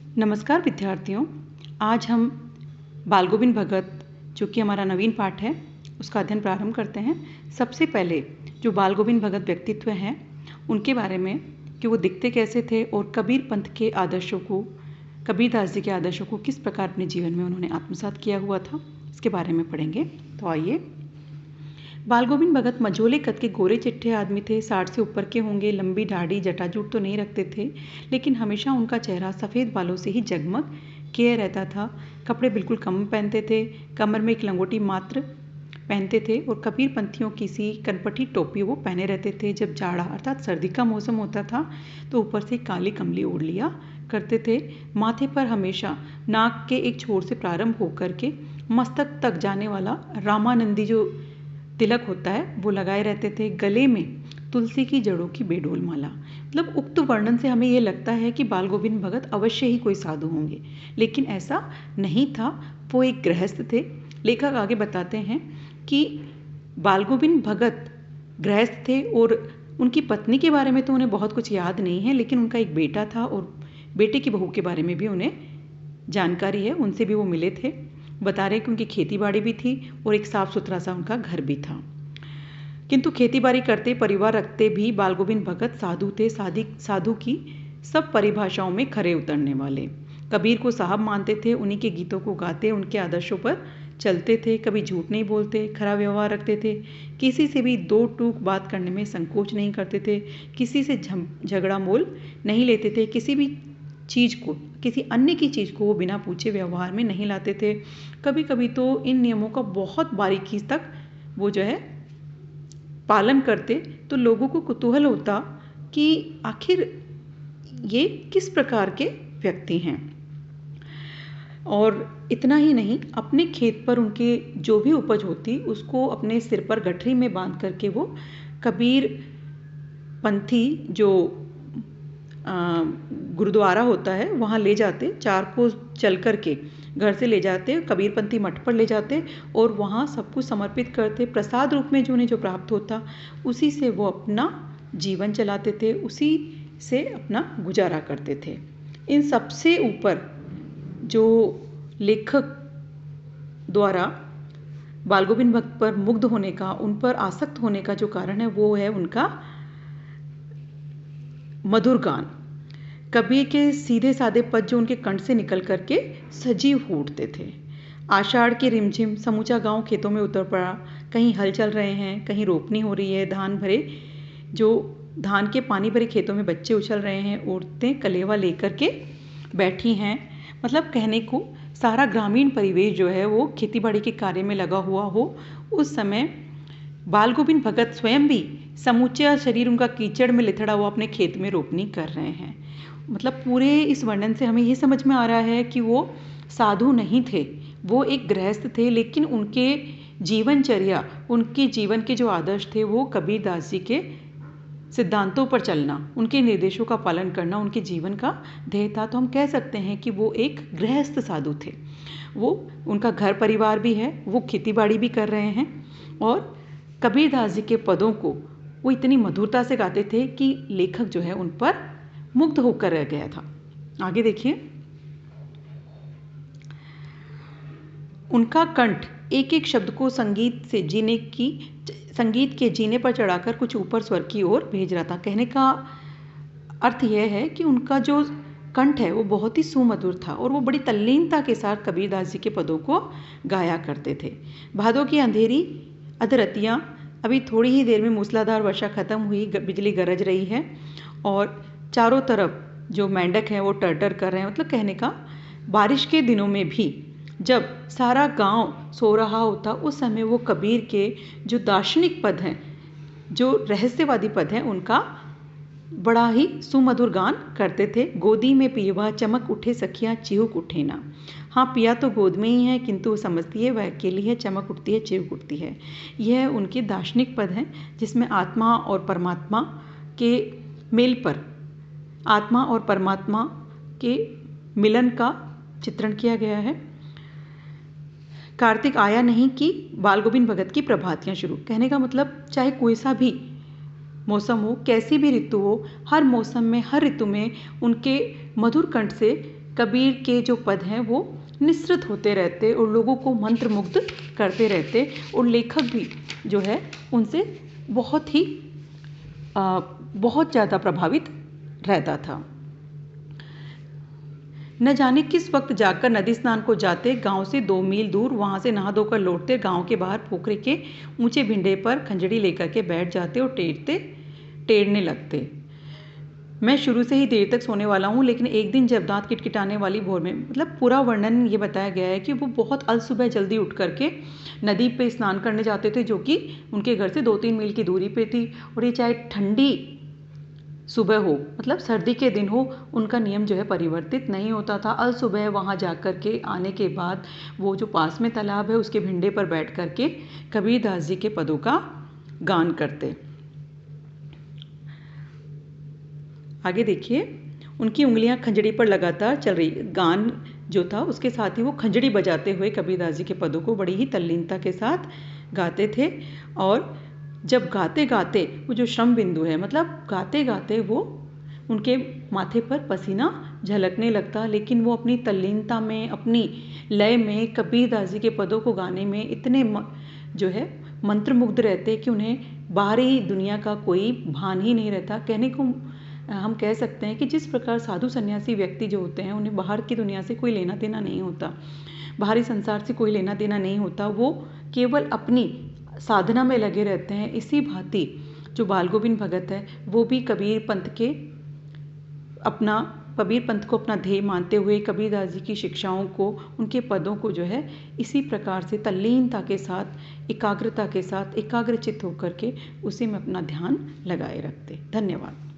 नमस्कार विद्यार्थियों। आज हम बाल गोविंद भगत जो कि हमारा नवीन पाठ है उसका अध्ययन प्रारंभ करते हैं। सबसे पहले जो बाल गोविंद भगत व्यक्तित्व हैं उनके बारे में कि वो दिखते कैसे थे और कबीर पंथ के आदर्शों को, कबीरदास जी के आदर्शों को किस प्रकार अपने जीवन में उन्होंने आत्मसात किया हुआ था, इसके बारे में पढ़ेंगे। तो आइए। बाल गोविंद भगत मझोले कद के गोरे चिट्ठे आदमी थे। 60 से ऊपर के होंगे। लंबी दाढ़ी जटाजूट तो नहीं रखते थे, लेकिन हमेशा उनका चेहरा सफ़ेद बालों से ही जगमग किए रहता था। कपड़े बिल्कुल कम पहनते थे। कमर में एक लंगोटी मात्र पहनते थे और कबीर पंथियों की सी कनपटी टोपी वो पहने रहते थे। जब जाड़ा अर्थात सर्दी का मौसम होता था तो ऊपर से काली कमली ओढ़ लिया करते थे। माथे पर हमेशा नाक के एक छोर से प्रारंभ होकर के मस्तक तक जाने वाला रामानंदी जो तिलक होता है वो लगाए रहते थे। गले में तुलसी की जड़ों की बेडोल माला। मतलब उक्त वर्णन से हमें ये लगता है कि बाल गोविंद भगत अवश्य ही कोई साधु होंगे, लेकिन ऐसा नहीं था। वो एक गृहस्थ थे। लेखक आगे बताते हैं कि बाल गोविंद भगत गृहस्थ थे और उनकी पत्नी के बारे में तो उन्हें बहुत कुछ याद नहीं है, लेकिन उनका एक बेटा था और बेटे की बहू के बारे में भी उन्हें जानकारी है। उनसे भी वो मिले थे। बता रहे कि उनकी खेती बाड़ी भी थी और एक साफ सुथरा सा उनका घर भी था। किंतु खेती बाड़ी करते, परिवार रखते भी बाल गोविंद भगत साधु थे। साधु की सब परिभाषाओं में खरे उतरने वाले। कबीर को साहब मानते थे। उन्हीं के गीतों को गाते, उनके आदर्शों पर चलते थे। कभी झूठ नहीं बोलते, खरा व्यवहार रखते थे। किसी से भी दो टूक बात करने में संकोच नहीं करते थे। किसी से झगड़ा मोल नहीं लेते थे। किसी भी चीज़ को, किसी अन्य की चीज़ को वो बिना पूछे व्यवहार में नहीं लाते थे। कभी कभी तो इन नियमों का बहुत बारीकी तक वो जो है पालन करते, तो लोगों को कुतूहल होता कि आखिर ये किस प्रकार के व्यक्ति हैं। और इतना ही नहीं, अपने खेत पर उनके जो भी उपज होती उसको अपने सिर पर गठरी में बांध करके वो कबीर पंथी जो गुरुद्वारा होता है वहाँ ले जाते। 4 कोस चल कर के घर से ले जाते, कबीरपंथी मठ पर ले जाते और वहाँ सब कुछ समर्पित करते। प्रसाद रूप में जो उन्हें जो प्राप्त होता उसी से वो अपना जीवन चलाते थे, उसी से अपना गुजारा करते थे। इन सबसे ऊपर जो लेखक द्वारा बाल गोविंद भगत पर मुग्ध होने का, उन पर आसक्त होने का जो कारण है वो है उनका मधुर गान। कबीर के सीधे साधे पद जो उनके कंठ से निकल करके सजीव हो उठते थे। आषाढ़ की रिमझिम, समूचा गांव खेतों में उतर पड़ा। कहीं हल चल रहे हैं, कहीं रोपनी हो रही है। धान के पानी भरे खेतों में बच्चे उछल रहे हैं। औरतें कलेवा लेकर के बैठी हैं। मतलब कहने को सारा ग्रामीण परिवेश जो है वो खेतीबाड़ी के कार्य में लगा हुआ हो। उस समय बाल गोविंद भगत स्वयं भी समूचा शरीर उनका कीचड़ में लिथड़ा हुआ अपने खेत में रोपनी कर रहे हैं। मतलब पूरे इस वर्णन से हमें ये समझ में आ रहा है कि वो साधु नहीं थे, वो एक गृहस्थ थे, लेकिन उनके जीवनचर्या, उनके जीवन के जो आदर्श थे वो कबीरदास जी के सिद्धांतों पर चलना, उनके निर्देशों का पालन करना उनके जीवन का ध्येय था। तो हम कह सकते हैं कि वो एक गृहस्थ साधु थे। वो, उनका घर परिवार भी है, वो खेती बाड़ी भी कर रहे हैं और कबीरदास जी के पदों को वो इतनी मधुरता से गाते थे कि लेखक जो है उन पर मुग्ध होकर रह गया था। आगे देखिए। उनका कंठ एक एक शब्द को संगीत के जीने पर चढ़ाकर कुछ ऊपर स्वर की ओर भेज रहा था। कहने का अर्थ यह है कि उनका जो कंठ है वो बहुत ही सुमधुर था और वो बड़ी तल्लीनता के साथ कबीरदास जी के पदों को गाया करते थे। भादों की अंधेरी अधरतियाँ, अभी थोड़ी ही देर में मूसलाधार वर्षा खत्म हुई, बिजली गरज रही है और चारों तरफ जो मेंढक हैं वो टर कर रहे हैं। मतलब कहने का, बारिश के दिनों में भी जब सारा गांव सो रहा होता उस समय वो कबीर के जो दार्शनिक पद हैं, जो रहस्यवादी पद हैं, उनका बड़ा ही सुमधुर गान करते थे। गोदी में पियवा चमक उठे सखियाँ चिहुक उठे ना। हाँ, पिया तो गोद में ही है, किंतु वो समझती है वह अकेली है, चमक उठती है, चिहुक उठती है। यह उनके दार्शनिक पद हैं जिसमें आत्मा और परमात्मा के मेल पर, आत्मा और परमात्मा के मिलन का चित्रण किया गया है। कार्तिक आया नहीं कि बाल गोविंद भगत की प्रभातियाँ शुरू। कहने का मतलब चाहे कोई सा भी मौसम हो, कैसी भी ऋतु हो, हर मौसम में, हर ऋतु में उनके मधुर कंठ से कबीर के जो पद हैं वो निसृत होते रहते और लोगों को मंत्रमुग्ध करते रहते, और लेखक भी जो है उनसे बहुत ज़्यादा प्रभावित रहता था। न जाने किस वक्त जाकर नदी स्नान को जाते, गांव से 2 मील दूर, वहां से नहा धोकर लौटते, गांव के बाहर पोखरे के ऊंचे भिंडे पर खंजड़ी लेकर के बैठ जाते और टेढ़ने लगते। मैं शुरू से ही देर तक सोने वाला हूँ, लेकिन एक दिन जब दांत किटकिटाने वाली भोर में, मतलब पूरा वर्णन ये बताया गया है कि वो बहुत अलसुबह जल्दी उठ करके नदी पे स्नान करने जाते थे, जो कि उनके घर से 2-3 मील की दूरी पे थी। और ये चाहे ठंडी सुबह हो, मतलब सर्दी के दिन हो, उनका नियम जो है परिवर्तित नहीं होता था। अलसुबह वहाँ जा कर के आने के बाद वो जो पास में तालाब है उसके भिंडे पर बैठ कर के कबीरदास जी के पदों का गान करते। आगे देखिए, उनकी उंगलियां खंजड़ी पर लगातार चल रही, गान जो था उसके साथ ही वो खंजड़ी बजाते हुए कबीरदास जी के पदों को बड़ी ही तल्लीनता के साथ गाते थे। और जब गाते गाते वो जो श्रम बिंदु है, मतलब गाते गाते वो उनके माथे पर पसीना झलकने लगता, लेकिन वो अपनी तल्लीनता में, अपनी लय में कबीरदास जी के पदों को गाने में इतने जो है मंत्रमुग्ध रहते कि उन्हें बाहरी दुनिया का कोई भान ही नहीं रहता। कहने को हम कह सकते हैं कि जिस प्रकार साधु सन्यासी व्यक्ति जो होते हैं उन्हें बाहर की दुनिया से कोई लेना देना नहीं होता, बाहरी संसार से कोई लेना देना नहीं होता, वो केवल अपनी साधना में लगे रहते हैं। इसी भांति जो बाल गोविंद भगत है वो भी कबीर पंथ को अपना ध्येय मानते हुए कबीरदास जी की शिक्षाओं को, उनके पदों को जो है इसी प्रकार से तल्लीनता के साथ, एकाग्रता के साथ एकाग्रचित्त होकर के उसी में अपना ध्यान लगाए रखते। धन्यवाद।